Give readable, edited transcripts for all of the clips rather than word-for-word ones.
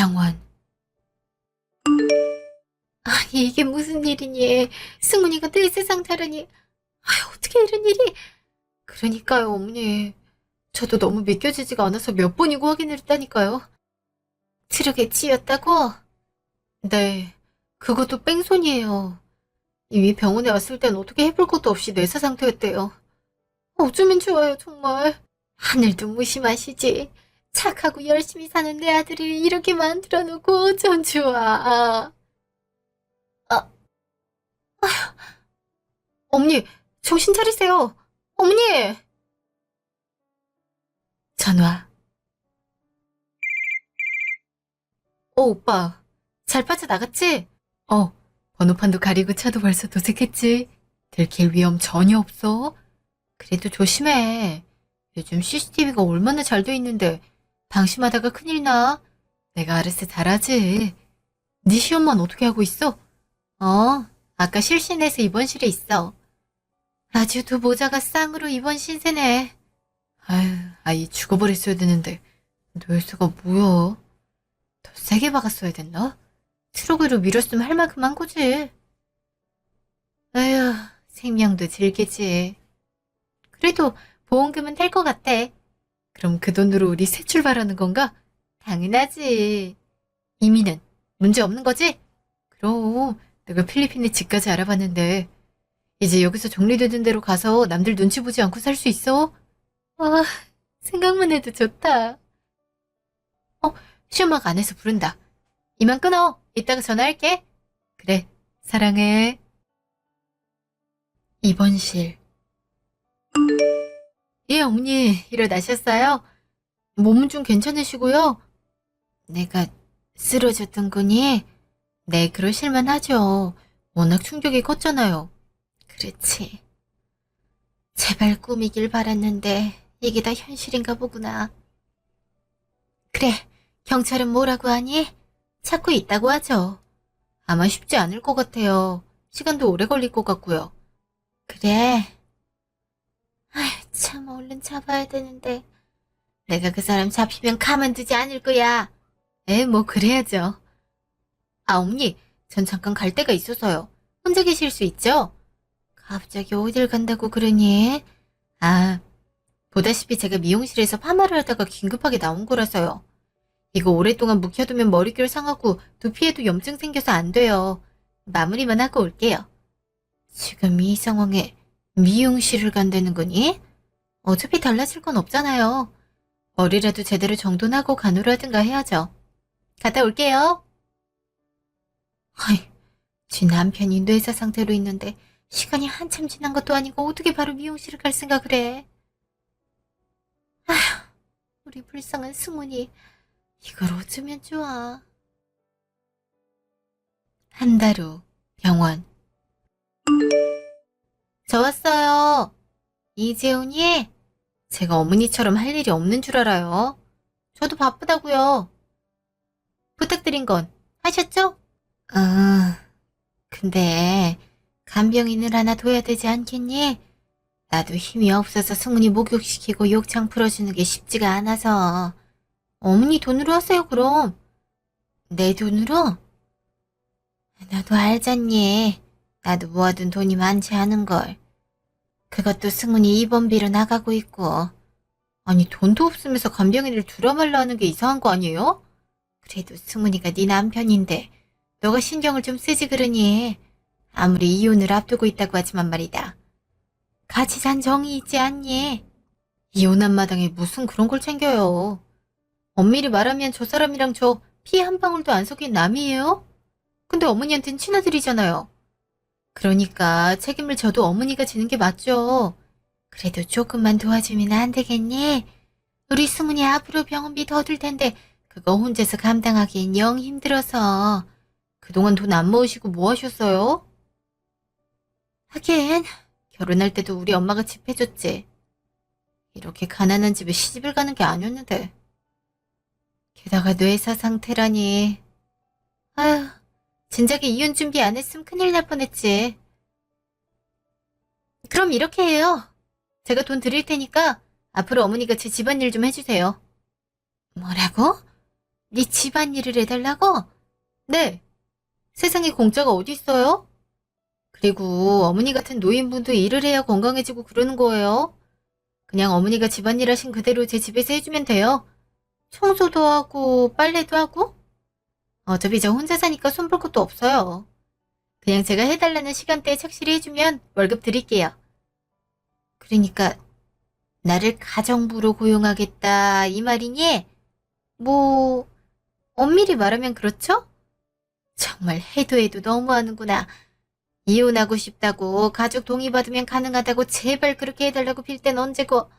병원. 아니, 이게 무슨 일이니? 승훈이가 뇌세 상태라니. 아유, 어떻게 이런 일이. 그러니까요, 어머니. 저도 너무 믿겨지지가 않아서 몇 번이고 확인을 했다니까요. 트럭에 치였다고? 네, 그것도 뺑소니예요. 이미 병원에 왔을 땐 어떻게 해볼 것도 없이 뇌사 상태였대요. 어쩌면 좋아요, 정말. 하늘도 무심하시지. 착하고 열심히 사는 내 아들을 이렇게 만들어 놓고 어쩜 좋아. 아, 어머니, 정신 차리세요. 어머니! 전화. 오빠. 잘 빠져나갔지? 어, 번호판도 가리고 차도 벌써 도색했지. 들킬 위험 전혀 없어. 그래도 조심해. 요즘 CCTV가 얼마나 잘 돼 있는데 방심하다가 큰일 나. 내가 알아서 잘하지. 네 시엄마는 어떻게 하고 있어? 아까 실신해서 입원실에 있어. 아주 두 모자가 쌍으로 입원 신세네. 아유, 아이 죽어버렸어야 되는데 뇌수가 뭐야? 더 세게 박았어야 됐나? 트럭으로 밀었으면 할 만큼 한 거지. 아휴, 생명도 질게지. 그래도 보험금은 될 것 같아. 그럼 그 돈으로 우리 새 출발하는 건가? 당연하지. 이민은 문제 없는 거지? 그럼 내가 필리핀에 집까지 알아봤는데 이제 여기서 정리되는 대로 가서 남들 눈치 보지 않고 살 수 있어? 아, 생각만 해도 좋다. 시엄마가 안에서 부른다. 이만 끊어. 이따가 전화할게. 그래, 사랑해. 입원실. 예, 어머니, 일어나셨어요? 몸은 좀 괜찮으시고요? 내가 쓰러졌던 거니? 네, 그러실만 하죠. 워낙 충격이 컸잖아요. 그렇지. 제발 꿈이길 바랐는데 이게 다 현실인가 보구나. 그래, 경찰은 뭐라고 하니? 찾고 있다고 하죠. 아마 쉽지 않을 것 같아요. 시간도 오래 걸릴 것 같고요. 그래. 아휴, 참 얼른 잡아야 되는데. 내가 그 사람 잡히면 가만두지 않을 거야. 뭐 그래야죠. 아, 어머니, 전 잠깐 갈 데가 있어서요. 혼자 계실 수 있죠? 갑자기 어딜 간다고 그러니? 아, 보다시피 제가 미용실에서 파마를 하다가 긴급하게 나온 거라서요. 이거 오랫동안 묵혀두면 머릿결 상하고 두피에도 염증 생겨서 안 돼요. 마무리만 하고 올게요. 지금 이 상황에 미용실을 간다는 거니? 어차피 달라질 건 없잖아요. 머리라도 제대로 정돈하고 간호를 하든가 해야죠. 갔다 올게요. 아이, 지 남편이 뇌사 상태로 있는데 시간이 한참 지난 것도 아니고 어떻게 바로 미용실을 갈 생각을 해. 아휴, 우리 불쌍한 승훈이 이걸 어쩌면 좋아. 한 달 후 병원. 저 왔어요. 이재훈이? 제가 어머니처럼 할 일이 없는 줄 알아요. 저도 바쁘다고요. 부탁드린 건 하셨죠? 근데 간병인을 하나 둬야 되지 않겠니? 나도 힘이 없어서 승훈이 목욕시키고 욕창 풀어주는 게 쉽지가 않아서. 어머니 돈으로 하세요, 그럼. 내 돈으로? 너도 알잖니. 나도 모아둔 돈이 많지 않은걸. 그것도 승훈이 입원비로 나가고 있고. 아니, 돈도 없으면서 간병인을 두라 말라 하는 게 이상한 거 아니에요? 그래도 승훈이가 네 남편인데 너가 신경을 좀 쓰지 그러니. 아무리 이혼을 앞두고 있다고 하지만 말이다. 같이 산 정이 있지 않니? 이혼한 마당에 무슨 그런 걸 챙겨요. 엄밀히 말하면 저 사람이랑 저 피 한 방울도 안 섞인 남이에요? 근데 어머니한텐 친아들이잖아요. 그러니까 책임을 져도 어머니가 지는 게 맞죠. 그래도 조금만 도와주면 안 되겠니? 우리 승훈이 앞으로 병원비 더 들 텐데 그거 혼자서 감당하기엔 영 힘들어서. 그동안 돈 안 모으시고 뭐 하셨어요? 하긴 결혼할 때도 우리 엄마가 집 해줬지. 이렇게 가난한 집에 시집을 가는 게 아니었는데. 게다가 뇌사 상태라니. 아휴, 진작에 이혼 준비 안 했으면 큰일 날 뻔했지. 그럼 이렇게 해요. 제가 돈 드릴 테니까 앞으로 어머니가 제 집안일 좀 해주세요. 뭐라고? 네 집안일을 해달라고? 네. 세상에 공짜가 어디 있어요? 그리고 어머니 같은 노인분도 일을 해야 건강해지고 그러는 거예요. 그냥 어머니가 집안일 하신 그대로 제 집에서 해주면 돼요. 청소도 하고 빨래도 하고. 어차피 저 혼자 사니까 손볼 것도 없어요. 그냥 제가 해달라는 시간대에 착실히 해주면 월급 드릴게요. 그러니까 나를 가정부로 고용하겠다 이 말이니? 뭐 엄밀히 말하면 그렇죠? 정말 해도 해도 너무하는구나. 이혼하고 싶다고 가족 동의 받으면 가능하다고 제발 그렇게 해달라고 빌 땐 언제고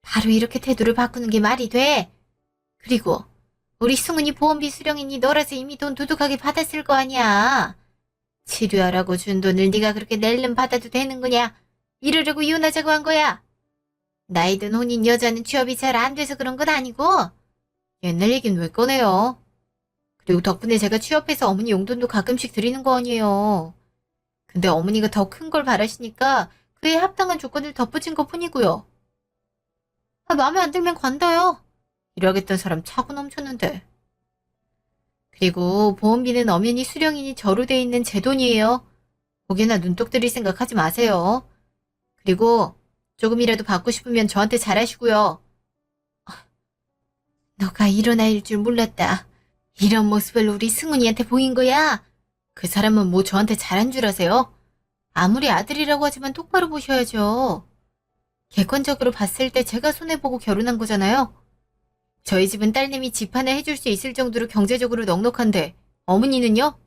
바로 이렇게 태도를 바꾸는 게 말이 돼. 그리고 우리 승훈이 보험비 수령이니 너라서 이미 돈 두둑하게 받았을 거 아니야. 치료하라고 준 돈을 네가 그렇게 낼름 받아도 되는 거냐? 이러려고 이혼하자고 한 거야. 나이 든 혼인 여자는 취업이 잘 안 돼서 그런 건 아니고 옛날 얘긴 왜 꺼내요? 그리고 덕분에 제가 취업해서 어머니 용돈도 가끔씩 드리는 거 아니에요. 근데 어머니가 더 큰 걸 바라시니까 그에 합당한 조건을 덧붙인 것 뿐이고요. 아, 마음에 안 들면 관둬요. 이러겠던 사람 차고 넘쳤는데. 그리고 보험비는 엄연히 수령이니 저로 돼 있는 제 돈이에요. 고개나 눈독 들일 생각하지 마세요. 그리고 조금이라도 받고 싶으면 저한테 잘하시고요. 너가 이런 아이일 줄 몰랐다. 이런 모습을 우리 승훈이한테 보인 거야? 그 사람은 뭐 저한테 잘한 줄 아세요? 아무리 아들이라고 하지만 똑바로 보셔야죠. 객관적으로 봤을 때 제가 손해보고 결혼한 거잖아요. 저희 집은 딸내미 집 하나 해줄 수 있을 정도로 경제적으로 넉넉한데 어머니는요?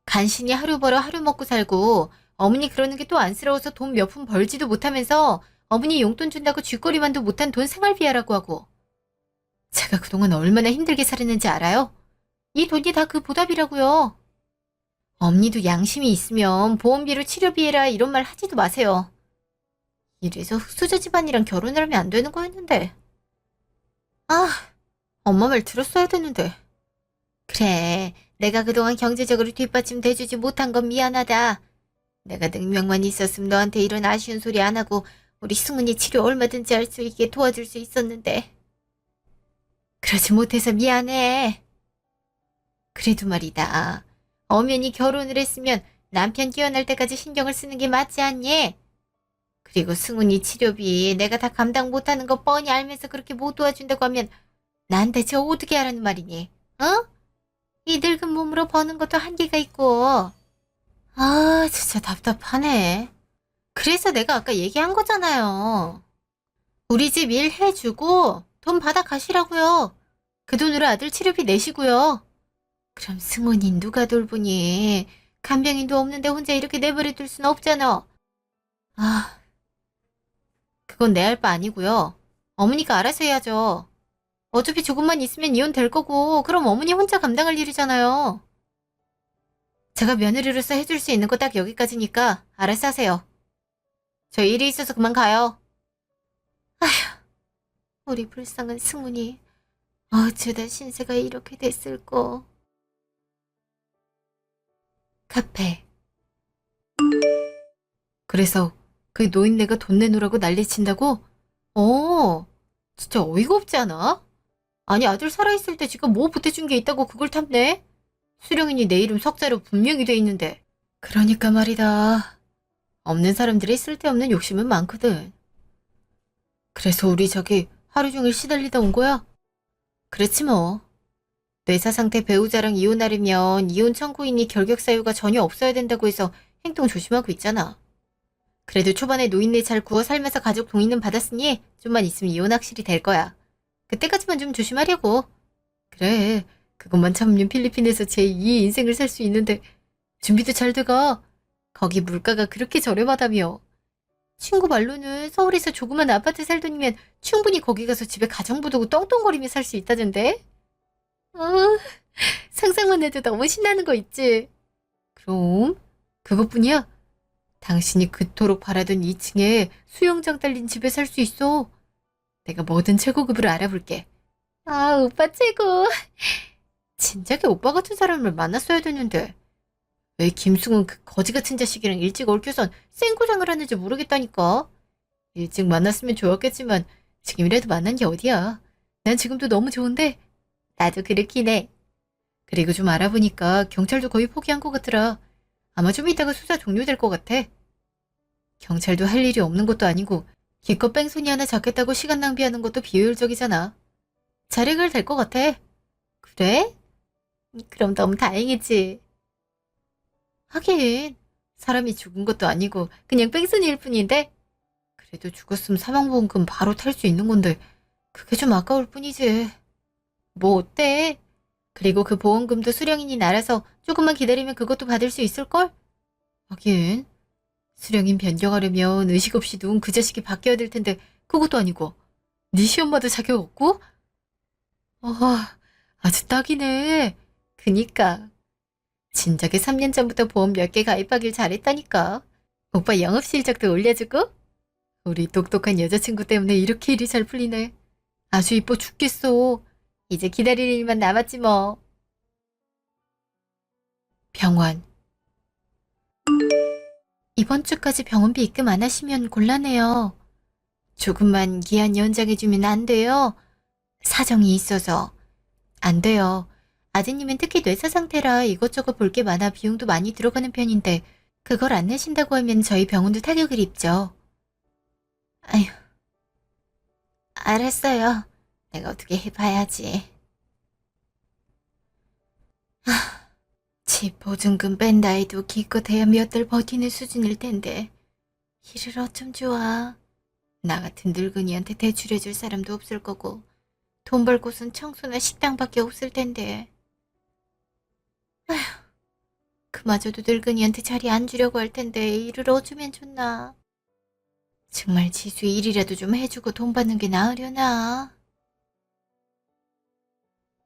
간신히 하루 벌어 하루 먹고 살고 어머니 그러는 게 또 안쓰러워서 돈 몇 푼 벌지도 못하면서 어머니 용돈 준다고 쥐꼬리만도 못한 돈 생활비하라고 하고 제가 그동안 얼마나 힘들게 살았는지 알아요? 이 돈이 다 그 보답이라고요. 엄니도 양심이 있으면 보험비로 치료비 해라 이런 말 하지도 마세요. 이래서 흑수저 집안이랑 결혼을 하면 안 되는 거였는데. 아, 엄마 말 들었어야 되는데. 그래, 내가 그동안 경제적으로 뒷받침 돼주지 못한 건 미안하다. 내가 능력만 있었으면 너한테 이런 아쉬운 소리 안 하고 우리 승훈이 치료 얼마든지 할 수 있게 도와줄 수 있었는데. 그러지 못해서 미안해. 그래도 말이다. 엄연히 결혼을 했으면 남편 깨어날 때까지 신경을 쓰는 게 맞지 않니? 그리고 승훈이 치료비 내가 다 감당 못하는 거 뻔히 알면서 그렇게 못 도와준다고 하면 난 대체 어떻게 하라는 말이니? 어? 이 늙은 몸으로 버는 것도 한계가 있고. 아, 진짜 답답하네. 그래서 내가 아까 얘기한 거잖아요. 우리 집 일 해주고 돈 받아 가시라고요. 그 돈으로 아들 치료비 내시고요. 그럼 승훈이 누가 돌보니? 간병인도 없는데 혼자 이렇게 내버려 둘 순 없잖아. 아, 그건 내 할 바 아니고요. 어머니가 알아서 해야죠. 어차피 조금만 있으면 이혼 될 거고 그럼 어머니 혼자 감당할 일이잖아요. 제가 며느리로서 해줄 수 있는 거 딱 여기까지니까 알아서 하세요. 저 일이 있어서 그만 가요. 아휴, 우리 불쌍한 승훈이 어쩌다 신세가 이렇게 됐을꼬. 카페. 그래서 그 노인네가 돈 내놓으라고 난리친다고? 진짜 어이가 없지 않아? 아니 아들 살아있을 때 지가 뭐 보태준 게 있다고 그걸 탐내? 수령이니 내 이름 석자로 분명히 돼 있는데. 그러니까 말이다. 없는 사람들이 쓸데없는 욕심은 많거든. 그래서 우리 저기 하루 종일 시달리다 온 거야? 그렇지 뭐. 뇌사 상태 배우자랑 이혼하려면 이혼 청구인이 결격 사유가 전혀 없어야 된다고 해서 행동 조심하고 있잖아. 그래도 초반에 노인네 잘 구워 살면서 가족 동의는 받았으니 좀만 있으면 이혼 확실히 될 거야. 그때까지만 좀 조심하려고. 그래, 그것만 참으면 필리핀에서 제2의 인생을 살 수 있는데 준비도 잘 돼가. 거기 물가가 그렇게 저렴하다며. 친구 말로는 서울에서 조그만 아파트 살 돈이면 충분히 거기 가서 집에 가정부 두고 떵떵거리며 살 수 있다던데. 어, 상상만 해도 너무 신나는 거 있지. 그럼 그것뿐이야? 당신이 그토록 바라던 2층에 수영장 딸린 집에 살 수 있어. 내가 뭐든 최고급으로 알아볼게. 아, 오빠 최고. 진작에 오빠 같은 사람을 만났어야 되는데 왜 김승훈 그 거지 같은 자식이랑 일찍 얽혀선 생고장을 하는지 모르겠다니까. 일찍 만났으면 좋았겠지만 지금이라도 만난 게 어디야. 난 지금도 너무 좋은데 나도 그렇긴 해. 그리고 좀 알아보니까 경찰도 거의 포기한 것 같더라. 아마 좀 이따가 수사 종료될 것 같아. 경찰도 할 일이 없는 것도 아니고 기껏 뺑소니 하나 잡겠다고 시간 낭비하는 것도 비효율적이잖아. 잘 해결될 것 같아. 그래? 그럼 너무 다행이지. 하긴 사람이 죽은 것도 아니고 그냥 뺑소니일 뿐인데 그래도 죽었으면 사망보험금 바로 탈 수 있는 건데 그게 좀 아까울 뿐이지. 뭐 어때? 그리고 그 보험금도 수령인이 날아서 조금만 기다리면 그것도 받을 수 있을걸? 하긴 수령인 변경하려면 의식 없이 누운 그 자식이 바뀌어야 될 텐데 그것도 아니고 네 시엄마도 자격 없고? 아, 아주 딱이네. 그니까 진작에 3년 전부터 보험 몇 개 가입하길 잘했다니까. 오빠 영업 실적도 올려주고 우리 똑똑한 여자친구 때문에 이렇게 일이 잘 풀리네. 아주 이뻐 죽겠어. 이제 기다릴 일만 남았지 뭐. 병원. 이번 주까지 병원비 입금 안 하시면 곤란해요. 조금만 기한 연장해주면 안 돼요? 사정이 있어서. 안 돼요. 아드님은 특히 뇌사 상태라 이것저것 볼 게 많아 비용도 많이 들어가는 편인데 그걸 안 내신다고 하면 저희 병원도 타격을 입죠. 아휴, 알았어요. 내가 어떻게 해봐야지. 집 보증금 뺀다 해도 기껏해야 몇 달 버티는 수준일 텐데 일을 어쩜 좋아. 나 같은 늙은이한테 대출해줄 사람도 없을 거고 돈 벌 곳은 청소나 식당밖에 없을 텐데. 아휴, 그마저도 늙은이한테 자리 안 주려고 할 텐데 일을 어쩌면 좋나. 정말 지수 일이라도 좀 해주고 돈 받는 게 나으려나.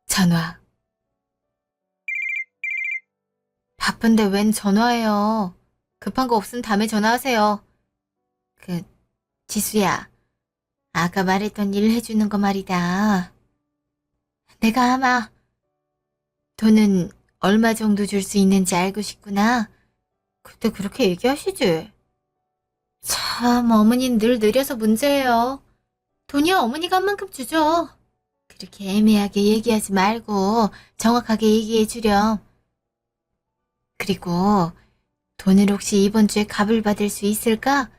전화. 바쁜데 웬 전화예요. 급한 거 없으면 다음에 전화하세요. 그, 지수야. 아까 말했던 일 해주는 거 말이다. 내가 아마 돈은 얼마 정도 줄 수 있는지 알고 싶구나. 그때 그렇게 얘기하시지. 참, 어머니는 늘 느려서 문제예요. 돈이야 어머니가 한 만큼 주죠. 그렇게 애매하게 얘기하지 말고 정확하게 얘기해 주렴. 그리고 돈을 혹시 이번 주에 값을 받을 수 있을까?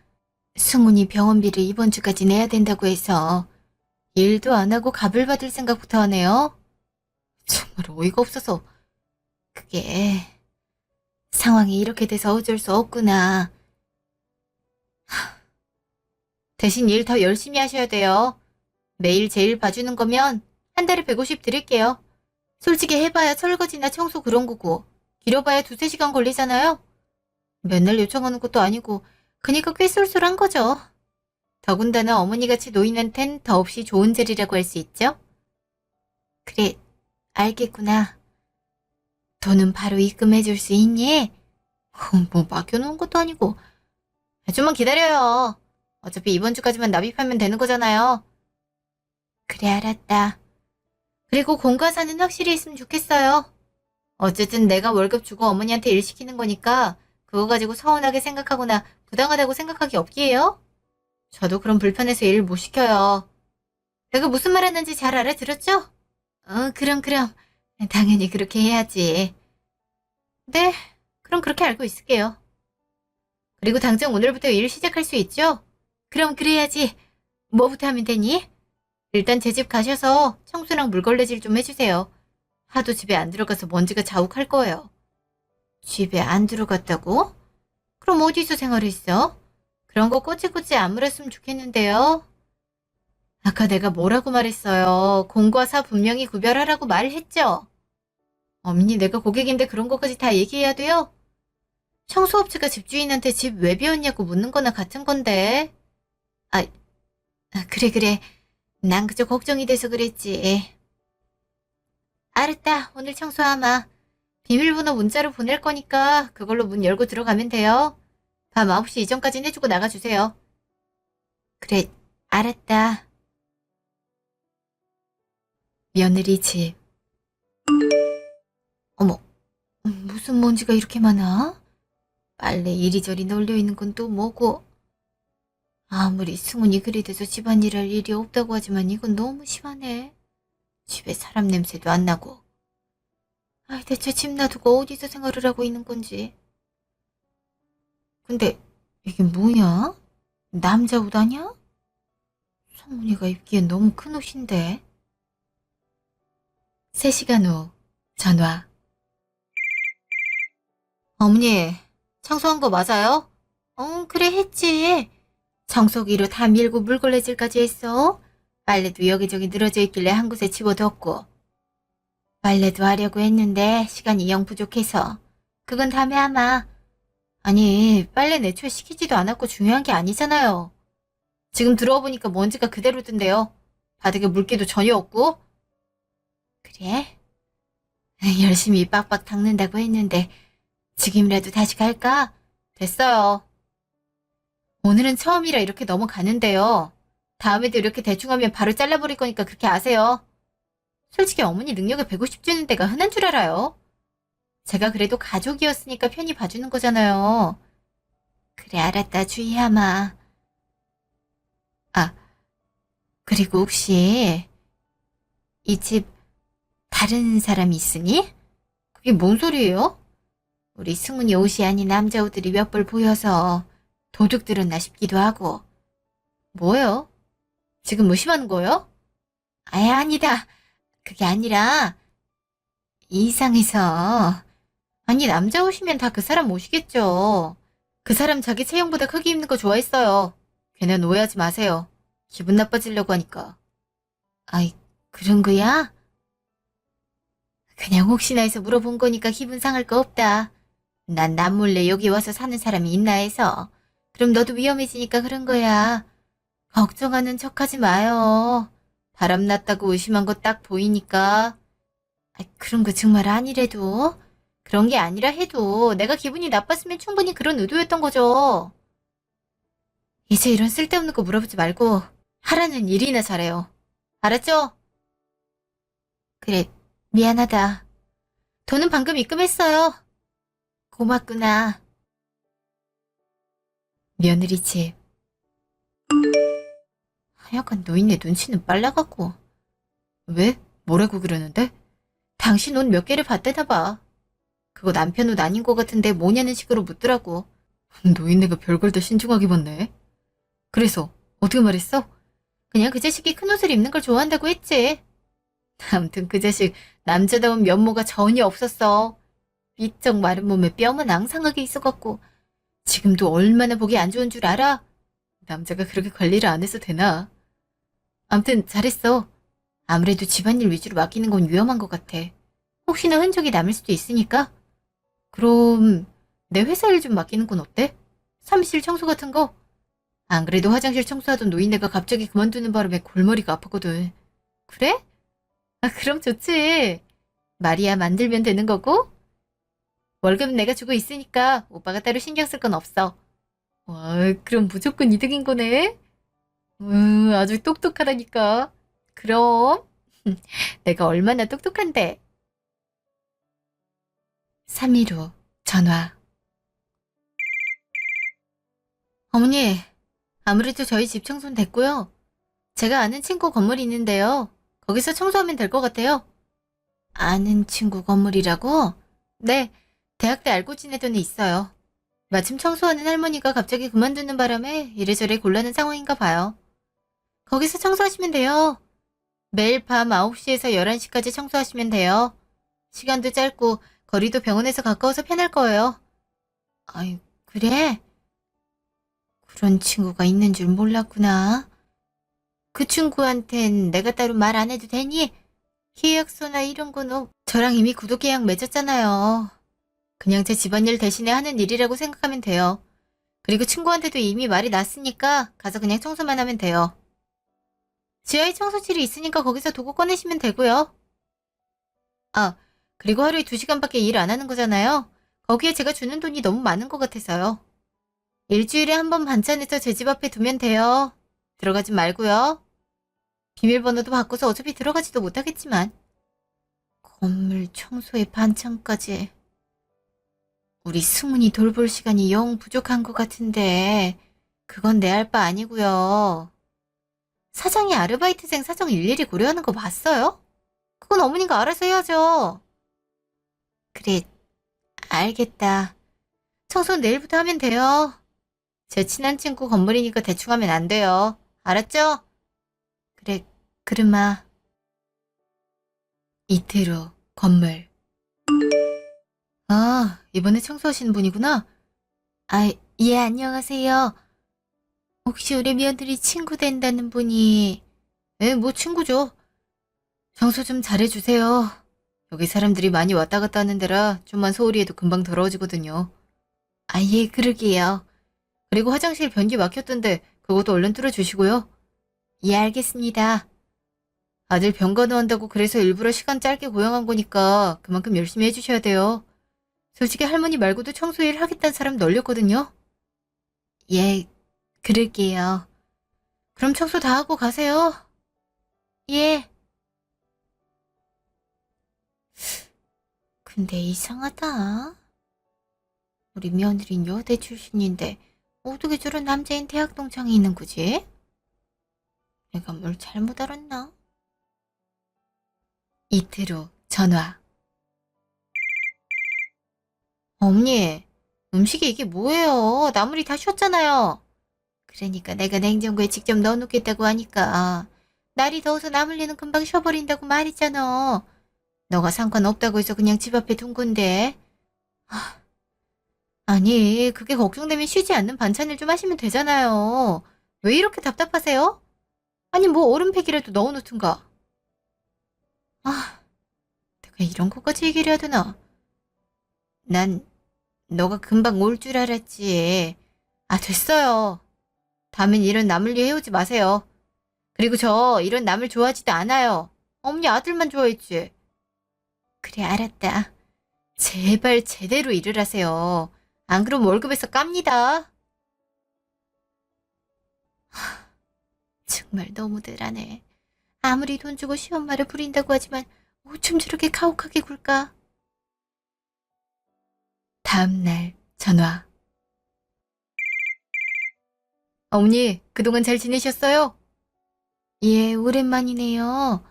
승훈이 병원비를 이번 주까지 내야 된다고 해서 일도 안 하고 값을 받을 생각부터 하네요. 정말 어이가 없어서. 그게 상황이 이렇게 돼서 어쩔 수 없구나. 대신 일 더 열심히 하셔야 돼요. 매일 제 일 봐주는 거면 한 달에 150 드릴게요. 솔직히 해봐야 설거지나 청소 그런 거고 길어봐야 2~3시간 걸리잖아요. 맨날 요청하는 것도 아니고 그니까 꽤 쏠쏠한 거죠. 더군다나 어머니같이 노인한텐 더없이 좋은 자리라고 할 수 있죠. 그래, 알겠구나. 돈은 바로 입금해 줄 수 있니? 뭐 맡겨놓은 것도 아니고. 좀만 기다려요. 어차피 이번 주까지만 납입하면 되는 거잖아요. 그래, 알았다. 그리고 공과사는 확실히 있으면 좋겠어요. 어쨌든 내가 월급 주고 어머니한테 일 시키는 거니까 그거 가지고 서운하게 생각하거나 부당하다고 생각하기 없기에요. 저도 그럼 불편해서 일 못 시켜요. 내가 무슨 말 했는지 잘 알아들었죠? 그럼. 당연히 그렇게 해야지. 네, 그럼 그렇게 알고 있을게요. 그리고 당장 오늘부터 일 시작할 수 있죠? 그럼 그래야지. 뭐부터 하면 되니? 일단 제 집 가셔서 청소랑 물걸레질 좀 해주세요. 하도 집에 안 들어가서 먼지가 자욱할 거예요. 집에 안 들어갔다고? 그럼 어디서 생활했어? 그런 거 꼬치꼬치 안 물었으면 좋겠는데요. 아까 내가 뭐라고 말했어요. 공과 사 분명히 구별하라고 말했죠? 어머니 내가 고객인데 그런 것까지 다 얘기해야 돼요? 청소업체가 집주인한테 집 왜 비웠냐고 묻는 거나 같은 건데. 아, 그래. 난 그저 걱정이 돼서 그랬지. 알았다. 오늘 청소하마. 비밀번호 문자로 보낼 거니까 그걸로 문 열고 들어가면 돼요. 밤 9시 이전까지는 해주고 나가주세요. 그래, 알았다. 며느리 집. 어머, 무슨 먼지가 이렇게 많아? 빨래 이리저리 널려있는 건 또 뭐고? 아무리 승훈이 그리 돼서 집안일 할 일이 없다고 하지만 이건 너무 심하네. 집에 사람 냄새도 안 나고. 아이, 대체 집 놔두고 어디서 생활을 하고 있는 건지. 근데 이게 뭐야? 남자 옷 아냐? 성문이가 입기엔 너무 큰 옷인데. 3시간 후 전화. 어머니, 청소한 거 맞아요? 그래 했지. 청소기로 다 밀고 물걸레질까지 했어. 빨래도 여기저기 늘어져 있길래 한 곳에 집어뒀고. 빨래도 하려고 했는데 시간이 영 부족해서. 그건 다음에 아마. 아니, 빨래 애초에 시키지도 않았고 중요한 게 아니잖아요. 지금 들어와 보니까 먼지가 그대로던데요. 바닥에 물기도 전혀 없고. 그래? 열심히 빡빡 닦는다고 했는데 지금이라도 다시 갈까? 됐어요. 오늘은 처음이라 이렇게 넘어가는데요. 다음에도 이렇게 대충 하면 바로 잘라버릴 거니까 그렇게 아세요. 솔직히 어머니 능력을 150주는 데가 흔한 줄 알아요. 제가 그래도 가족이었으니까 편히 봐주는 거잖아요. 그래, 알았다, 주희야마. 아, 그리고 혹시 이 집 다른 사람이 있으니? 그게 뭔 소리예요? 우리 승훈이 옷이 아닌 남자 옷들이 몇 벌 보여서 도둑 들었나 싶기도 하고. 뭐예요? 지금 무심하는 거예요? 아야, 아니다. 그게 아니라 이상해서. 아니, 남자 옷이면 다 그 사람 옷이겠죠. 그 사람 자기 체형보다 크게 입는 거 좋아했어요. 괜한 오해하지 마세요. 기분 나빠지려고 하니까. 아이, 그런 거야? 그냥 혹시나 해서 물어본 거니까 기분 상할 거 없다. 난 남몰래 여기 와서 사는 사람이 있나 해서. 그럼 너도 위험해지니까 그런 거야. 걱정하는 척하지 마요. 바람 났다고 의심한 거 딱 보이니까. 그런 거 정말 아니래도. 그런 게 아니라 해도 내가 기분이 나빴으면 충분히 그런 의도였던 거죠. 이제 이런 쓸데없는 거 물어보지 말고 하라는 일이나 잘해요. 알았죠? 그래, 미안하다. 돈은 방금 입금했어요. 고맙구나. 며느리 집. 하여간 노인네 눈치는 빨라갖고. 왜? 뭐라고 그러는데? 당신 옷 몇 개를 봤대나 봐. 그거 남편 옷 아닌 것 같은데 뭐냐는 식으로 묻더라고. 노인네가 별걸 다 신중하게 봤네. 그래서 어떻게 말했어? 그냥 그 자식이 큰 옷을 입는 걸 좋아한다고 했지. 아무튼 그 자식 남자다운 면모가 전혀 없었어. 삐쩍 마른 몸에 뼈만 앙상하게 있어갖고 지금도 얼마나 보기 안 좋은 줄 알아? 남자가 그렇게 관리를 안 해서 되나? 아무튼 잘했어. 아무래도 집안일 위주로 맡기는 건 위험한 것 같아. 혹시나 흔적이 남을 수도 있으니까. 그럼 내 회사 일 좀 맡기는 건 어때? 사무실 청소 같은 거? 안 그래도 화장실 청소하던 노인네가 갑자기 그만두는 바람에 골머리가 아팠거든. 그래? 그럼 좋지. 말이야 만들면 되는 거고. 월급은 내가 주고 있으니까 오빠가 따로 신경 쓸 건 없어. 와, 그럼 무조건 이득인 거네. 아주 똑똑하다니까. 그럼 내가 얼마나 똑똑한데. 3일 후 전화. 어머니, 아무래도 저희 집 청소는 됐고요. 제가 아는 친구 건물이 있는데요. 거기서 청소하면 될 것 같아요. 아는 친구 건물이라고? 네, 대학 때 알고 지내던 애 있어요. 마침 청소하는 할머니가 갑자기 그만두는 바람에 이래저래 곤란한 상황인가 봐요. 거기서 청소하시면 돼요. 매일 밤 9시에서 11시까지 청소하시면 돼요. 시간도 짧고 거리도 병원에서 가까워서 편할 거예요. 아이, 그래? 그런 친구가 있는 줄 몰랐구나. 그 친구한텐 내가 따로 말 안 해도 되니? 계약서나 이런 건 저랑 이미 구독 계약 맺었잖아요. 그냥 제 집안일 대신에 하는 일이라고 생각하면 돼요. 그리고 친구한테도 이미 말이 났으니까 가서 그냥 청소만 하면 돼요. 지하에 청소실이 있으니까 거기서 도구 꺼내시면 되고요. 아, 그리고 하루에 2시간밖에 일 안 하는 거잖아요. 거기에 제가 주는 돈이 너무 많은 것 같아서요. 일주일에 한 번 반찬해서 제 집 앞에 두면 돼요. 들어가지 말고요. 비밀번호도 바꿔서 어차피 들어가지도 못하겠지만. 건물 청소에 반찬까지. 우리 승훈이 돌볼 시간이 영 부족한 것 같은데 그건 내 할 바 아니고요. 사장이 아르바이트생 사정 일일이 고려하는 거 봤어요? 그건 어머니가 알아서 해야죠. 그래, 알겠다. 청소는 내일부터 하면 돼요. 제 친한 친구 건물이니까 대충 하면 안 돼요. 알았죠? 그래, 그르마. 이틀 후, 건물. 아, 이번에 청소하시는 분이구나. 아, 예, 안녕하세요. 혹시 우리 며느리 친구 된다는 분이... 예, 뭐 친구죠. 청소 좀 잘해주세요. 여기 사람들이 많이 왔다 갔다 하는 데라 좀만 소홀히 해도 금방 더러워지거든요. 아, 예, 그러게요. 그리고 화장실 변기 막혔던데 그것도 얼른 뚫어주시고요. 예, 알겠습니다. 아들 병간호 한다고 그래서 일부러 시간 짧게 고용한 거니까 그만큼 열심히 해주셔야 돼요. 솔직히 할머니 말고도 청소일 하겠다는 사람 널렸거든요. 예, 그럴게요. 그럼 청소 다 하고 가세요. 예. 근데 이상하다. 우리 며느린 여대 출신인데 어떻게 저런 남자인 대학 동창이 있는 거지? 내가 뭘 잘못 알았나? 이틀 후 전화. 어머니, 음식이 이게 뭐예요? 나물이 다 쉬었잖아요. 그러니까 내가 냉장고에 직접 넣어놓겠다고 하니까 날이 더워서 나물리는 금방 쉬어버린다고 말했잖아. 너가 상관없다고 해서 그냥 집 앞에 둔 건데. 아, 아니, 그게 걱정되면 쉬지 않는 반찬을 좀 하시면 되잖아요. 왜 이렇게 답답하세요? 아니, 뭐 얼음팩이라도 넣어놓든가. 아, 내가 이런 것까지 얘기를 해야 되나? 난 너가 금방 올 줄 알았지. 아, 됐어요. 다음엔 이런 나물일 해오지 마세요. 그리고 저 이런 남을 좋아하지도 않아요. 어머니 아들만 좋아했지. 그래, 알았다. 제발 제대로 일을 하세요. 안 그럼 월급에서 깝니다. 정말 너무들 하네. 아무리 돈 주고 시엄마를 부린다고 하지만 어쩜 저렇게 가혹하게 굴까? 다음날 전화. 어머니, 그동안 잘 지내셨어요? 예, 오랜만이네요.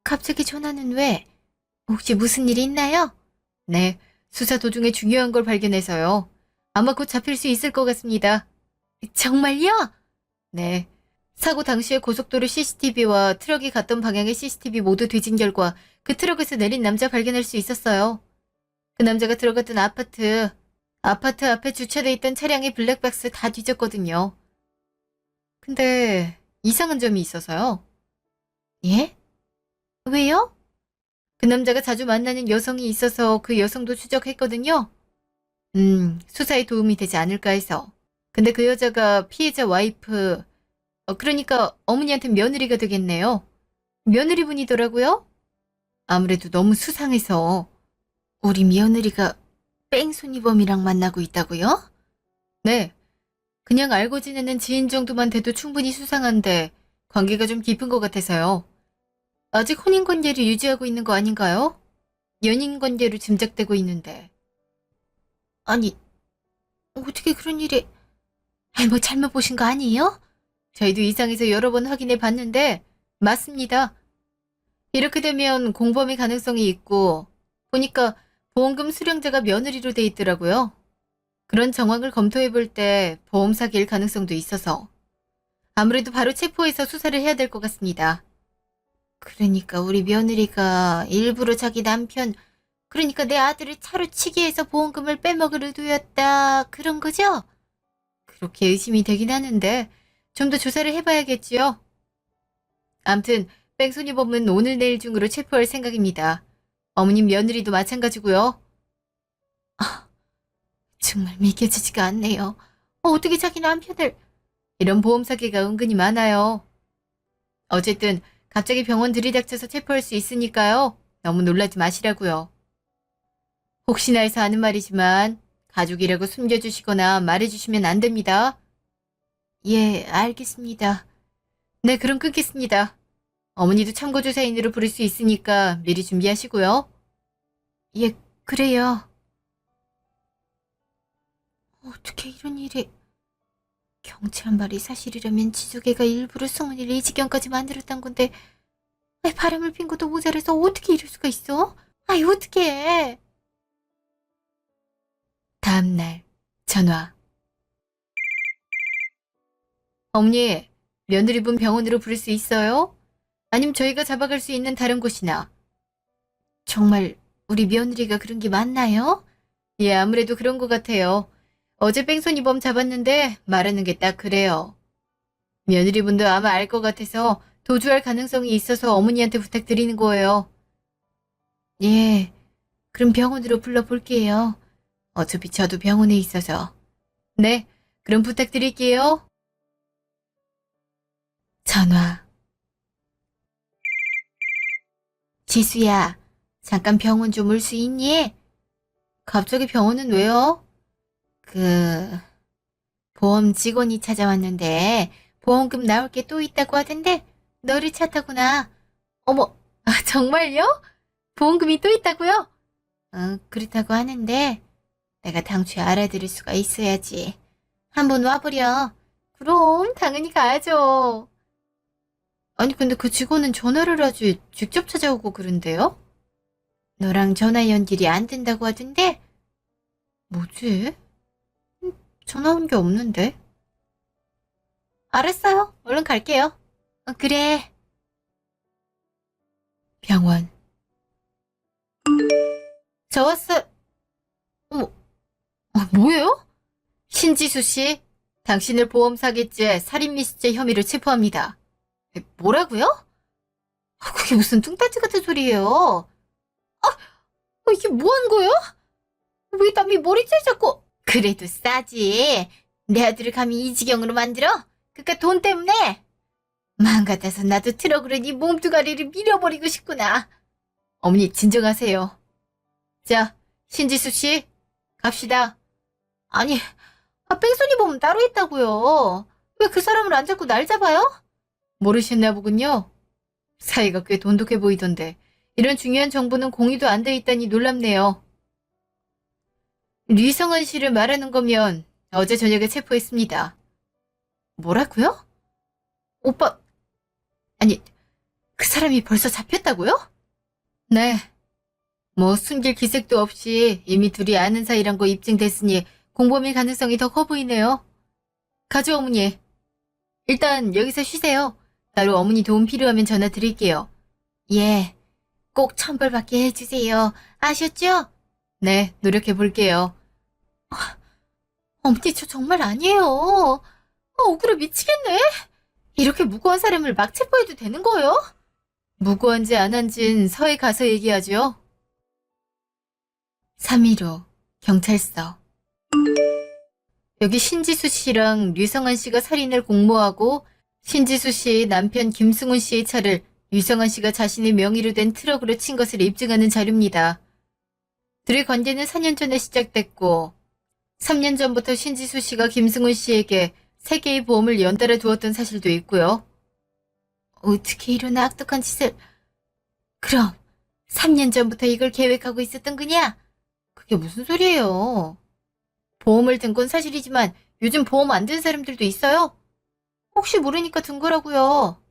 갑자기 전화는 왜? 혹시 무슨 일이 있나요? 네, 수사 도중에 중요한 걸 발견해서요. 아마 곧 잡힐 수 있을 것 같습니다. 정말요? 네. 사고 당시에 고속도로 CCTV와 트럭이 갔던 방향의 CCTV 모두 뒤진 결과 그 트럭에서 내린 남자 발견할 수 있었어요. 그 남자가 들어갔던 아파트 앞에 주차돼 있던 차량의 블랙박스 다 뒤졌거든요. 근데 이상한 점이 있어서요. 예? 왜요? 그 남자가 자주 만나는 여성이 있어서 그 여성도 추적했거든요. 수사에 도움이 되지 않을까 해서. 근데 그 여자가 피해자 와이프, 그러니까 어머니한테 며느리가 되겠네요. 며느리분이더라고요. 아무래도 너무 수상해서. 우리 며느리가 뺑소니범이랑 만나고 있다고요? 네. 그냥 알고 지내는 지인 정도만 돼도 충분히 수상한데 관계가 좀 깊은 것 같아서요. 아직 혼인관계를 유지하고 있는 거 아닌가요? 연인관계로 짐작되고 있는데. 아니, 어떻게 그런 일이... 아이, 뭐 잘못 보신 거 아니에요? 저희도 이상해서 여러 번 확인해 봤는데 맞습니다. 이렇게 되면 공범의 가능성이 있고 보니까 보험금 수령자가 며느리로 돼 있더라고요. 그런 정황을 검토해 볼 때 보험 사기일 가능성도 있어서 아무래도 바로 체포해서 수사를 해야 될 것 같습니다. 그러니까 우리 며느리가 일부러 자기 남편, 그러니까 내 아들을 차로 치게 해서 보험금을 빼먹을 의도였다. 그런 거죠? 그렇게 의심이 되긴 하는데 좀 더 조사를 해봐야겠지요. 암튼 뺑소니범은 오늘 내일 중으로 체포할 생각입니다. 어머님 며느리도 마찬가지고요. 아, 정말 믿겨지지가 않네요. 어떻게 자기 남편을... 이런 보험 사기가 은근히 많아요. 어쨌든 갑자기 병원 들이닥쳐서 체포할 수 있으니까요. 너무 놀라지 마시라고요. 혹시나 해서 하는 말이지만 가족이라고 숨겨주시거나 말해주시면 안 됩니다. 예, 알겠습니다. 네, 그럼 끊겠습니다. 어머니도 참고조사인으로 부를 수 있으니까 미리 준비하시고요. 예, 그래요. 어떻게 이런 일이... 경찰 말이 사실이라면 지조개가 일부러 승훈이를 이 지경까지 만들었단 건데 바람을 핀 것도 모자라서 어떻게 이럴 수가 있어? 아이, 어떡해. 다음날 전화. 어머니, 며느리분 병원으로 부를 수 있어요? 아님 저희가 잡아갈 수 있는 다른 곳이나. 정말 우리 며느리가 그런 게 맞나요? 예, 아무래도 그런 것 같아요. 어제 뺑소니범 잡았는데 말하는 게 딱 그래요. 며느리분도 아마 알 것 같아서 도주할 가능성이 있어서 어머니한테 부탁드리는 거예요. 예, 그럼 병원으로 불러볼게요. 어차피 저도 병원에 있어서. 네, 그럼 부탁드릴게요. 전화. 지수야, 잠깐 병원 좀 올 수 있니? 갑자기 병원은 왜요? 보험 직원이 찾아왔는데 보험금 나올 게 또 있다고 하던데 너를 찾다구나. 어머, 정말요? 보험금이 또 있다고요? 그렇다고 하는데 내가 당초에 알아들을 수가 있어야지. 한번 와보려. 그럼 당연히 가야죠. 아니 근데 그 직원은 전화를 하지 직접 찾아오고 그런데요? 너랑 전화 연결이 안 된다고 하던데? 뭐지? 전화 온 게 없는데? 알았어요. 얼른 갈게요. 그래. 병원. 저 왔어. 어머, 뭐예요? 신지수 씨, 당신을 보험 사기죄, 살인 미수죄 혐의로 체포합니다. 뭐라고요? 그게 무슨 뚱딴지 같은 소리예요? 이게 뭐 하는 거예요? 왜 남이 머리채 잡고? 그래도 싸지. 내 아들을 감히 이 지경으로 만들어? 그깟 돈 때문에? 마음 같아서 나도 트럭으로 네 몸뚱아리를 밀어버리고 싶구나. 어머니 진정하세요. 자, 신지수 씨, 갑시다. 아니, 뺑소니 보면 따로 있다고요. 왜 그 사람을 안 잡고 날 잡아요? 모르셨나 보군요. 사이가 꽤 돈독해 보이던데 이런 중요한 정보는 공유도 안 돼 있다니 놀랍네요. 류성은 씨를 말하는 거면 어제 저녁에 체포했습니다. 뭐라고요? 오빠, 아니, 그 사람이 벌써 잡혔다고요? 네. 뭐 숨길 기색도 없이 이미 둘이 아는 사이란 거 입증됐으니 공범일 가능성이 더 커 보이네요. 가죠, 어머니. 일단 여기서 쉬세요. 따로 어머니 도움 필요하면 전화 드릴게요. 예, 꼭 천벌받게 해주세요. 아셨죠? 네, 노력해 볼게요. 어머니 저 정말 아니에요. 억울해 미치겠네. 이렇게 무고한 사람을 막 체포해도 되는 거예요? 무고한지 안 한진 서해 가서 얘기하죠. 3.15 경찰서. 여기 신지수 씨랑 류성한 씨가 살인을 공모하고 신지수 씨의 남편 김승훈 씨의 차를 류성한 씨가 자신의 명의로 된 트럭으로 친 것을 입증하는 자료입니다. 둘의 관계는 4년 전에 시작됐고 3년 전부터 신지수 씨가 김승훈 씨에게 3개의 보험을 연달아 두었던 사실도 있고요. 어떻게 이런 악독한 짓을... 그럼 3년 전부터 이걸 계획하고 있었던 거냐? 그게 무슨 소리예요? 보험을 든 건 사실이지만 요즘 보험 안 든 사람들도 있어요? 혹시 모르니까 든 거라고요.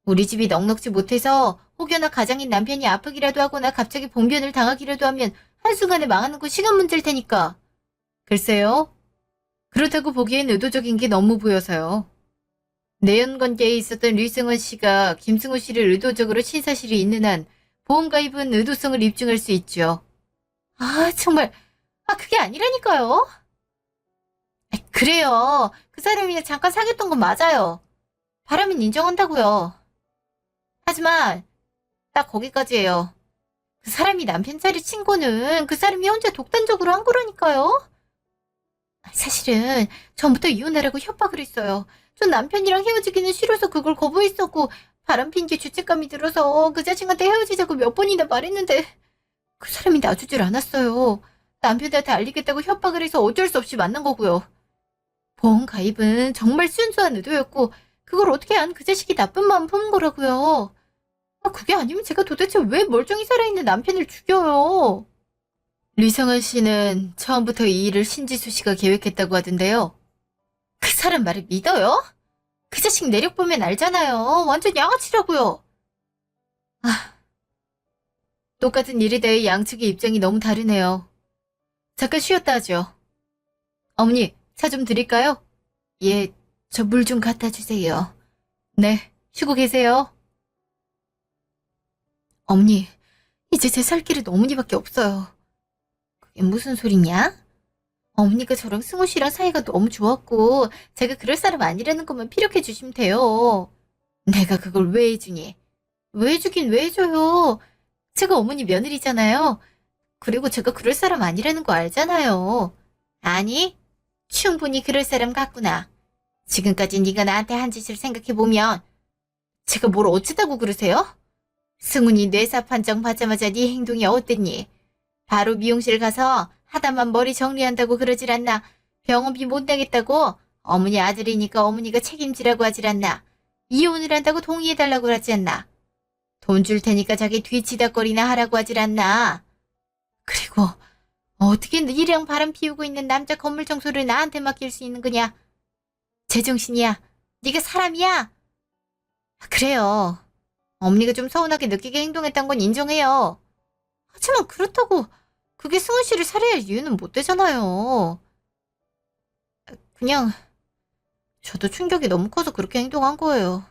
우리 집이 넉넉지 못해서 혹여나 가장인 남편이 아프기라도 하거나 갑자기 봉변을 당하기라도 하면 한순간에 망하는 건 시간 문제일 테니까. 글쎄요. 그렇다고 보기엔 의도적인 게 너무 보여서요. 내연관계에 있었던 류승원 씨가 김승우 씨를 의도적으로 친 사실이 있는 한 보험 가입은 의도성을 입증할 수 있죠. 정말... 그게 아니라니까요. 그래요. 그 사람이 잠깐 사귀었던 건 맞아요. 바람은 인정한다고요. 하지만 딱 거기까지예요. 그 사람이 남편 자리 친 거는 그 사람이 혼자 독단적으로 한 거라니까요. 사실은 전부터 이혼하라고 협박을 했어요. 전 남편이랑 헤어지기는 싫어서 그걸 거부했었고 바람핀 게 죄책감이 들어서 그 자식한테 헤어지자고 몇 번이나 말했는데 그 사람이 놔주질 않았어요. 남편한테 알리겠다고 협박을 해서 어쩔 수 없이 만난 거고요. 보험 가입은 정말 순수한 의도였고 그걸 어떻게 안 그 자식이 나쁜 마음 품은 거라고요. 그게 아니면 제가 도대체 왜 멀쩡히 살아있는 남편을 죽여요? 류성은 씨는 처음부터 이 일을 신지수 씨가 계획했다고 하던데요. 그 사람 말을 믿어요? 그 자식 내력 보면 알잖아요. 완전 양아치라고요. 똑같은 일에 대해 양측의 입장이 너무 다르네요. 잠깐 쉬었다 하죠. 어머니, 차 좀 드릴까요? 예, 저 물 좀 갖다 주세요. 네, 쉬고 계세요. 어머니, 이제 제 살 길은 어머니밖에 없어요. 그게 무슨 소리냐? 어머니가 저랑 승우 씨랑 사이가 너무 좋았고 제가 그럴 사람 아니라는 것만 피력해 주시면 돼요. 내가 그걸 왜 해주니? 왜 해주긴 왜 해줘요? 제가 어머니 며느리잖아요. 그리고 제가 그럴 사람 아니라는 거 알잖아요. 아니, 충분히 그럴 사람 같구나. 지금까지 네가 나한테 한 짓을 생각해보면 제가 뭘 어쩌다고 그러세요? 승훈이 뇌사 판정 받자마자 네 행동이 어땠니? 바로 미용실 가서 하다만 머리 정리한다고 그러질 않나? 병원비 못 내겠다고? 어머니 아들이니까 어머니가 책임지라고 하질 않나? 이혼을 한다고 동의해달라고 하지 않나? 돈 줄 테니까 자기 뒤치다거리나 하라고 하질 않나? 그리고 어떻게 일이랑 바람 피우고 있는 남자 건물 청소를 나한테 맡길 수 있는 거냐? 제정신이야. 네가 사람이야? 그래요. 어머니가 좀 서운하게 느끼게 행동했던 건 인정해요. 하지만 그렇다고 그게 승우 씨를 살해할 이유는 못 되잖아요. 그냥 저도 충격이 너무 커서 그렇게 행동한 거예요.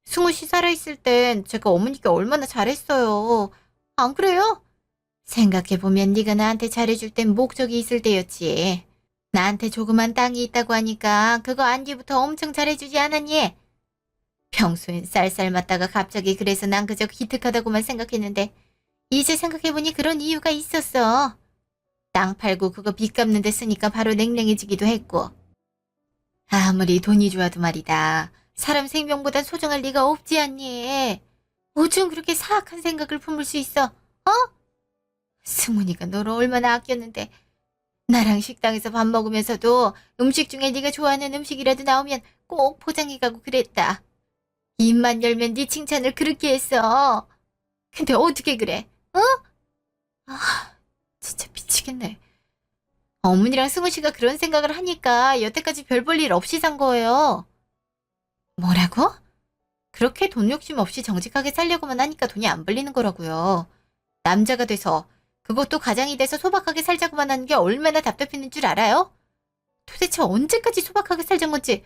승우 씨 살아있을 땐 제가 어머니께 얼마나 잘했어요. 안 그래요? 생각해보면 네가 나한테 잘해줄 땐 목적이 있을 때였지. 나한테 조그만 땅이 있다고 하니까 그거 안 뒤부터 엄청 잘해주지 않았니? 평소엔 쌀쌀 맞다가 갑자기 그래서 난 그저 기특하다고만 생각했는데 이제 생각해보니 그런 이유가 있었어. 땅 팔고 그거 빚 갚는 데 쓰니까 바로 냉랭해지기도 했고. 아무리 돈이 좋아도 말이다. 사람 생명보단 소중할 리가 없지 않니? 어쩜 그렇게 사악한 생각을 품을 수 있어? 어? 승훈이가 너를 얼마나 아꼈는데 나랑 식당에서 밥 먹으면서도 음식 중에 네가 좋아하는 음식이라도 나오면 꼭 포장해가고 그랬다. 입만 열면 네 칭찬을 그렇게 했어. 근데 어떻게 그래? 어? 아, 진짜 미치겠네. 어머니랑 승우 씨가 그런 생각을 하니까 여태까지 별 볼 일 없이 산 거예요. 뭐라고? 그렇게 돈 욕심 없이 정직하게 살려고만 하니까 돈이 안 벌리는 거라고요. 남자가 돼서 그것도 가장이 돼서 소박하게 살자고만 하는 게 얼마나 답답했는 줄 알아요? 도대체 언제까지 소박하게 살잔 건지.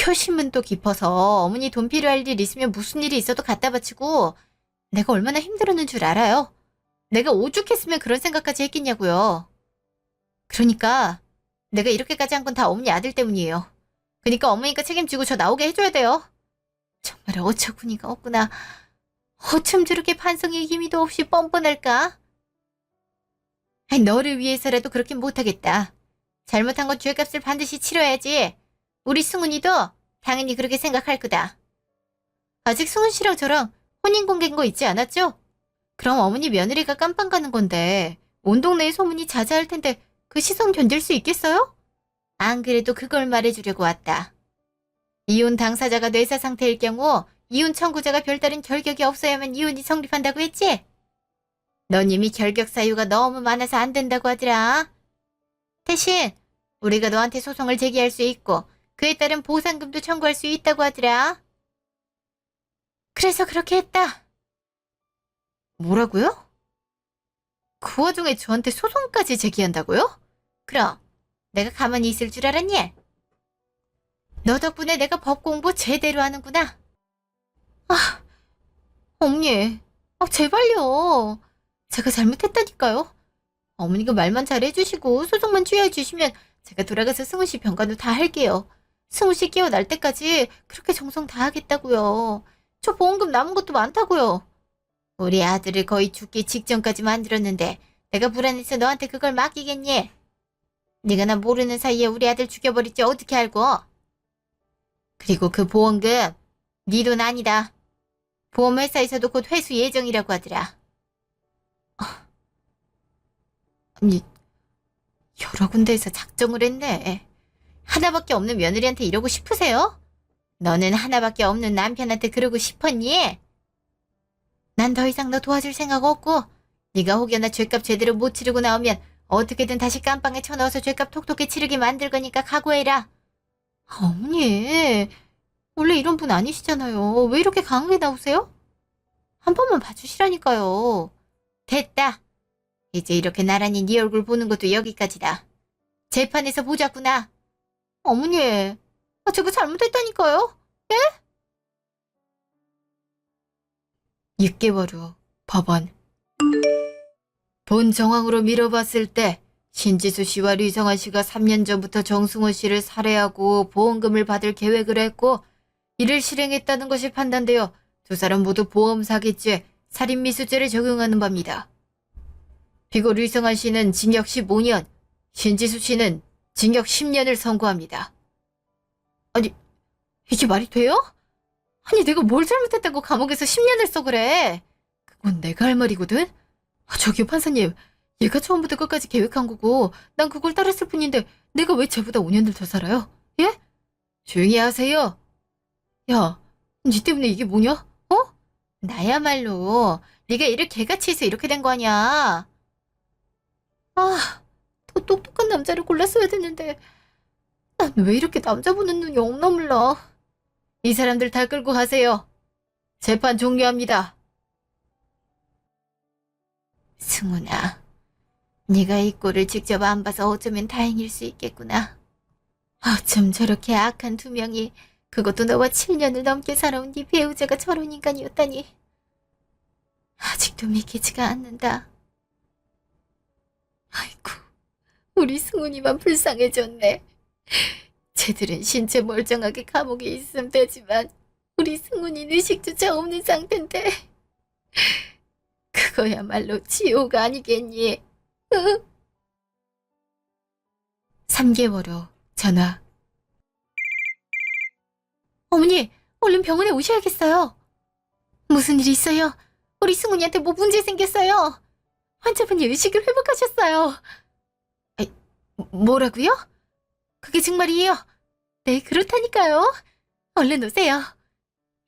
효심은 또 깊어서 어머니 돈 필요할 일 있으면 무슨 일이 있어도 갖다 바치고 내가 얼마나 힘들었는 줄 알아요? 내가 오죽했으면 그런 생각까지 했겠냐고요. 그러니까 내가 이렇게까지 한 건 다 어머니 아들 때문이에요. 그러니까 어머니가 책임지고 저 나오게 해줘야 돼요. 정말 어처구니가 없구나. 어쩜 저렇게 반성의 힘이도 없이 뻔뻔할까? 아니, 너를 위해서라도 그렇게 못하겠다. 잘못한 건 죄값을 반드시 치러야지. 우리 승훈이도 당연히 그렇게 생각할 거다. 아직 승훈 씨랑 저랑 혼인공개인 거 있지 않았죠? 그럼 어머니 며느리가 깜빵 가는 건데 온 동네에 소문이 자자할 텐데 그 시선 견딜 수 있겠어요? 안 그래도 그걸 말해주려고 왔다. 이혼 당사자가 뇌사 상태일 경우 이혼 청구자가 별다른 결격이 없어야만 이혼이 성립한다고 했지? 넌 이미 결격 사유가 너무 많아서 안 된다고 하더라. 대신 우리가 너한테 소송을 제기할 수 있고 그에 따른 보상금도 청구할 수 있다고 하더라. 그래서 그렇게 했다. 뭐라고요? 그 와중에 저한테 소송까지 제기한다고요? 그럼 내가 가만히 있을 줄 알았니? 너 덕분에 내가 법 공부 제대로 하는구나. 아, 어머니, 제발요. 제가 잘못했다니까요. 어머니가 말만 잘해주시고 소송만 취하해주시면 제가 돌아가서 승우 씨 병간호 다 할게요. 승우 씨 깨어날 때까지 그렇게 정성 다 하겠다고요. 저 보험금 남은 것도 많다고요. 우리 아들을 거의 죽기 직전까지 만들었는데 내가 불안해서 너한테 그걸 맡기겠니? 네가 나 모르는 사이에 우리 아들 죽여버릴지 어떻게 알고? 그리고 그 보험금 네 돈 아니다. 보험회사에서도 곧 회수 예정이라고 하더라. 아니, 여러 군데에서 작정을 했네. 하나밖에 없는 며느리한테 이러고 싶으세요? 너는 하나밖에 없는 남편한테 그러고 싶었니? 난 더 이상 너 도와줄 생각 없고 네가 혹여나 죗값 제대로 못 치르고 나오면 어떻게든 다시 깜빵에 쳐넣어서 죗값 톡톡히 치르게 만들 거니까 각오해라. 어머니, 원래 이런 분 아니시잖아요. 왜 이렇게 강하게 나오세요? 한 번만 봐주시라니까요. 됐다. 이제 이렇게 나란히 네 얼굴 보는 것도 여기까지다. 재판에서 보자꾸나. 어머니, 제가 잘못했다니까요. 6개월 후 법원. 본 정황으로 미뤄봤을 때 신지수 씨와 류정아 씨가 3년 전부터 정승호 씨를 살해하고 보험금을 받을 계획을 했고 이를 실행했다는 것이 판단되어 두 사람 모두 보험 사기죄, 살인미수죄를 적용하는 바입니다. 피고 류정아 씨는 징역 15년, 신지수 씨는 징역 10년을 선고합니다. 아니, 이게 말이 돼요? 아니, 내가 뭘 잘못했다고 감옥에서 10년을 써 그래. 그건 내가 할 말이거든? 저기요, 판사님. 얘가 처음부터 끝까지 계획한 거고 난 그걸 따랐을 뿐인데 내가 왜 쟤보다 5년을 더 살아요? 예? 조용히 하세요. 야, 니 때문에 이게 뭐냐? 어? 나야말로 네가 일을 개같이 해서 이렇게 된 거 아니야. 아, 더 똑똑한 남자를 골랐어야 됐는데 난 왜 이렇게 남자 보는 눈이 없나 몰라. 이 사람들 다 끌고 가세요. 재판 종료합니다. 승훈아, 네가 이 꼴을 직접 안 봐서 어쩌면 다행일 수 있겠구나. 어쩜 저렇게 악한 두 명이, 그것도 너와 7년을 넘게 살아온 네 배우자가 저런 인간이었다니. 아직도 믿기지가 않는다. 아이고, 우리 승훈이만 불쌍해졌네. 쟤들은 신체 멀쩡하게 감옥에 있으면 되지만 우리 승훈이는 의식조차 없는 상태인데 그거야말로 지옥 아니겠니? 3개월 후 전화. 어머니, 얼른 병원에 오셔야겠어요. 무슨 일 있어요? 우리 승훈이한테 뭐 문제 생겼어요? 환자분이 의식을 회복하셨어요. 아이, 뭐라고요? 그게 정말이에요? 네, 그렇다니까요. 얼른 오세요.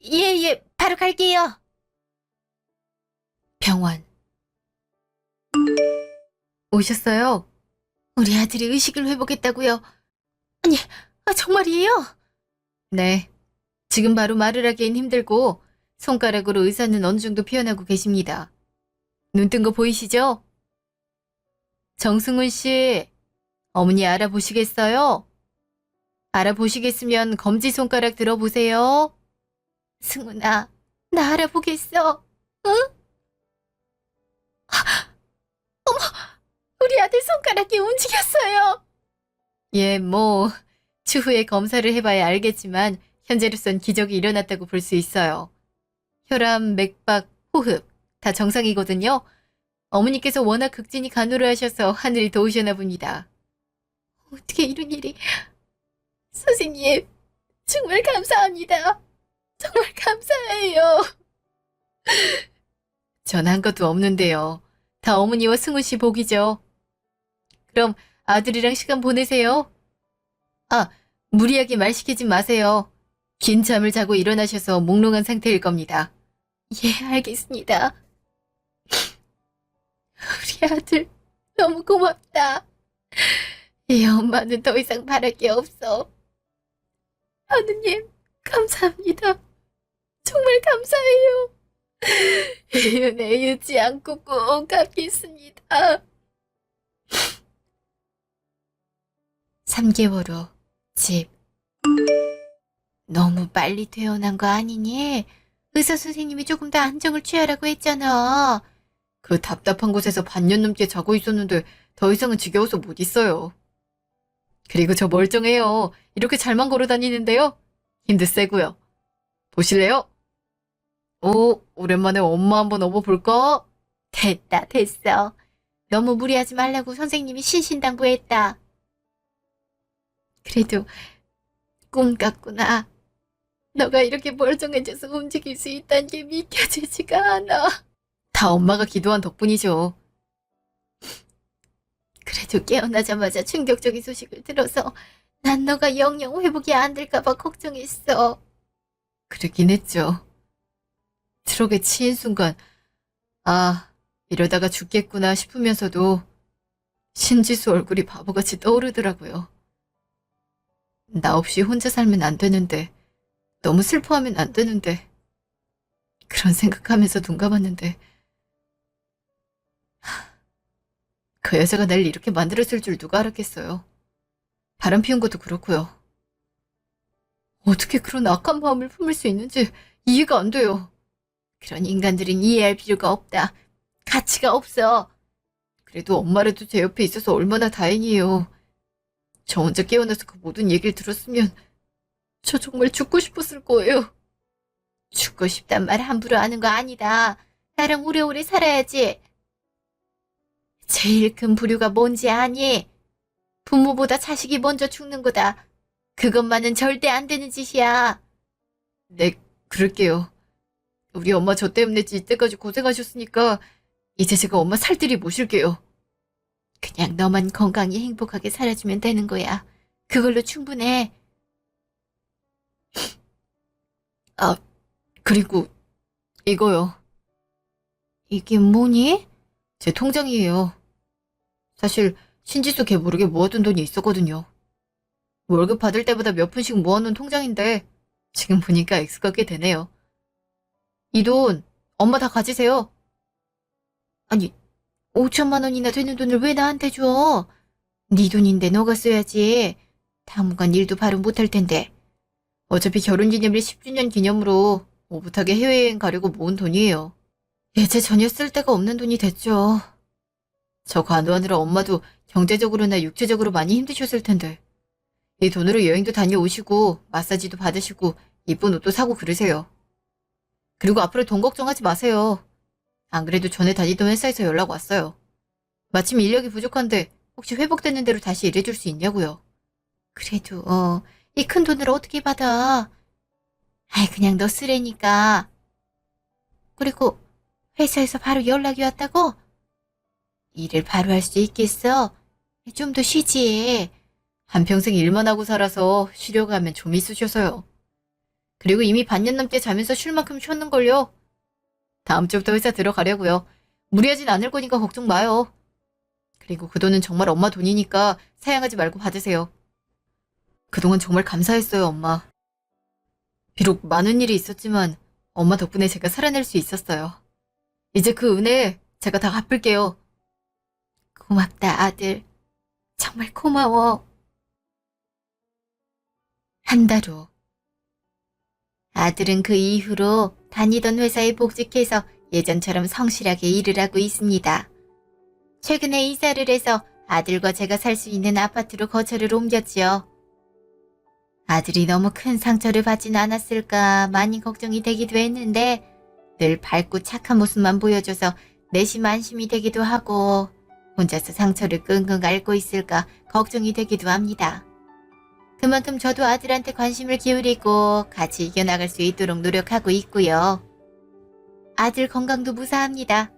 예, 바로 갈게요. 병원. 오셨어요? 우리 아들이 의식을 회복했다고요? 아니, 정말이에요? 네. 지금 바로 말을 하기엔 힘들고 손가락으로 의사는 어느 정도 표현하고 계십니다. 눈 뜬 거 보이시죠? 정승훈 씨, 어머니 알아보시겠어요? 알아보시겠으면 검지손가락 들어보세요. 승훈아, 나 알아보겠어. 응? 어머, 우리 아들 손가락이 움직였어요. 예, 추후에 검사를 해봐야 알겠지만 현재로선 기적이 일어났다고 볼 수 있어요. 혈압, 맥박, 호흡 다 정상이거든요. 어머니께서 워낙 극진히 간호를 하셔서 하늘이 도우셨나 봅니다. 어떻게 이런 일이... 선생님, 정말 감사합니다. 정말 감사해요. 전 한 것도 없는데요. 다 어머니와 승우 씨 복이죠. 그럼 아들이랑 시간 보내세요. 아, 무리하게 말 시키지 마세요. 긴 잠을 자고 일어나셔서 몽롱한 상태일 겁니다. 예, 알겠습니다. 우리 아들 너무 고맙다. 이 엄마는 더 이상 바랄 게 없어. 하느님, 감사합니다. 정말 감사해요. 이 은혜 잊지 않고 꼭 갚겠습니다. 3개월 후 집. 너무 빨리 퇴원한 거 아니니? 의사 선생님이 조금 더 안정을 취하라고 했잖아. 그 답답한 곳에서 반년 넘게 자고 있었는데 더 이상은 지겨워서 못 있어요. 그리고 저 멀쩡해요. 이렇게 잘만 걸어 다니는데요. 힘도 세고요. 보실래요? 오, 오랜만에 엄마 한번 업어볼까? 됐다, 됐어. 너무 무리하지 말라고 선생님이 신신당부했다. 그래도 꿈 같구나. 너가 이렇게 멀쩡해져서 움직일 수 있다는 게 믿겨지지가 않아. 다 엄마가 기도한 덕분이죠. 그래도 깨어나자마자 충격적인 소식을 들어서 난 너가 영영 회복이 안 될까봐 걱정했어. 그러긴 했죠. 트럭에 치인 순간 이러다가 죽겠구나 싶으면서도 신지수 얼굴이 바보같이 떠오르더라고요. 나 없이 혼자 살면 안 되는데, 너무 슬퍼하면 안 되는데. 그런 생각하면서 눈 감았는데 그 여자가 날 이렇게 만들었을 줄 누가 알았겠어요. 바람 피운 것도 그렇고요. 어떻게 그런 악한 마음을 품을 수 있는지 이해가 안 돼요. 그런 인간들은 이해할 필요가 없다. 가치가 없어. 그래도 엄마라도 제 옆에 있어서 얼마나 다행이에요. 저 혼자 깨어나서 그 모든 얘기를 들었으면 저 정말 죽고 싶었을 거예요. 죽고 싶단 말 함부로 하는 거 아니다. 나랑 오래오래 살아야지. 제일 큰 부류가 뭔지 아니? 부모보다 자식이 먼저 죽는 거다. 그것만은 절대 안 되는 짓이야. 네, 그럴게요. 우리 엄마 저 때문에 이때까지 고생하셨으니까 이제 제가 엄마 살뜰히 모실게요. 그냥 너만 건강히 행복하게 살아주면 되는 거야. 그걸로 충분해. 아, 그리고 이거요. 이게 뭐니? 제 통장이에요. 사실 신지수 걔 모르게 모아둔 돈이 있었거든요. 월급 받을 때보다 몇 푼씩 모아놓은 통장인데 지금 보니까 액수가 꽤 되네요. 이 돈 엄마 다 가지세요. 아니 5천만 원이나 되는 돈을 왜 나한테 줘? 네 돈인데 너가 써야지. 당분간 일도 바로 못할 텐데. 어차피 결혼기념일 10주년 기념으로 오붓하게 해외여행 가려고 모은 돈이에요. 이제 전혀 쓸 데가 없는 돈이 됐죠. 저 간호하느라 엄마도 경제적으로나 육체적으로 많이 힘드셨을 텐데 이 돈으로 여행도 다녀오시고 마사지도 받으시고 이쁜 옷도 사고 그러세요. 그리고 앞으로 돈 걱정하지 마세요. 안 그래도 전에 다니던 회사에서 연락 왔어요. 마침 인력이 부족한데 혹시 회복되는 대로 다시 일해줄 수 있냐고요. 그래도 이 큰 돈을 어떻게 받아. 아이 그냥 너 쓰레니까. 그리고 회사에서 바로 연락이 왔다고? 일을 바로 할 수 있겠어? 좀 더 쉬지. 한평생 일만 하고 살아서 쉬려고 하면 좀 있으셔서요. 그리고 이미 반년 넘게 자면서 쉴 만큼 쉬었는걸요. 다음 주부터 회사 들어가려고요. 무리하진 않을 거니까 걱정 마요. 그리고 그 돈은 정말 엄마 돈이니까 사양하지 말고 받으세요. 그동안 정말 감사했어요, 엄마. 비록 많은 일이 있었지만 엄마 덕분에 제가 살아낼 수 있었어요. 이제 그 은혜 제가 다 갚을게요. 고맙다, 아들. 정말 고마워. 한 달 후. 아들은 그 이후로 다니던 회사에 복직해서 예전처럼 성실하게 일을 하고 있습니다. 최근에 이사를 해서 아들과 제가 살 수 있는 아파트로 거처를 옮겼지요. 아들이 너무 큰 상처를 받진 않았을까 많이 걱정이 되기도 했는데 늘 밝고 착한 모습만 보여줘서 내심 안심이 되기도 하고 혼자서 상처를 끙끙 앓고 있을까 걱정이 되기도 합니다. 그만큼 저도 아들한테 관심을 기울이고 같이 이겨나갈 수 있도록 노력하고 있고요. 아들 건강도 무사합니다.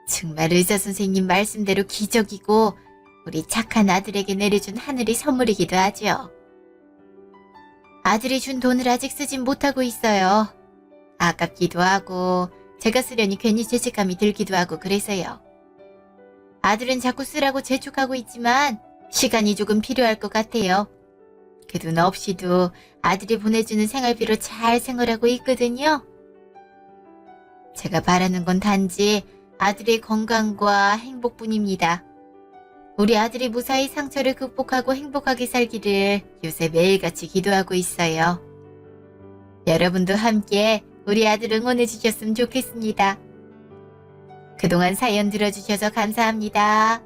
정말 의사 선생님 말씀대로 기적이고 우리 착한 아들에게 내려준 하늘의 선물이기도 하죠. 아들이 준 돈을 아직 쓰진 못하고 있어요. 아깝기도 하고 제가 쓰려니 괜히 죄책감이 들기도 하고 그래서요. 아들은 자꾸 쓰라고 재촉하고 있지만 시간이 조금 필요할 것 같아요. 그 돈 없이도 아들이 보내주는 생활비로 잘 생활하고 있거든요. 제가 바라는 건 단지 아들의 건강과 행복뿐입니다. 우리 아들이 무사히 상처를 극복하고 행복하게 살기를 요새 매일같이 기도하고 있어요. 여러분도 함께 우리 아들 응원해 주셨으면 좋겠습니다. 그동안 사연 들어주셔서 감사합니다.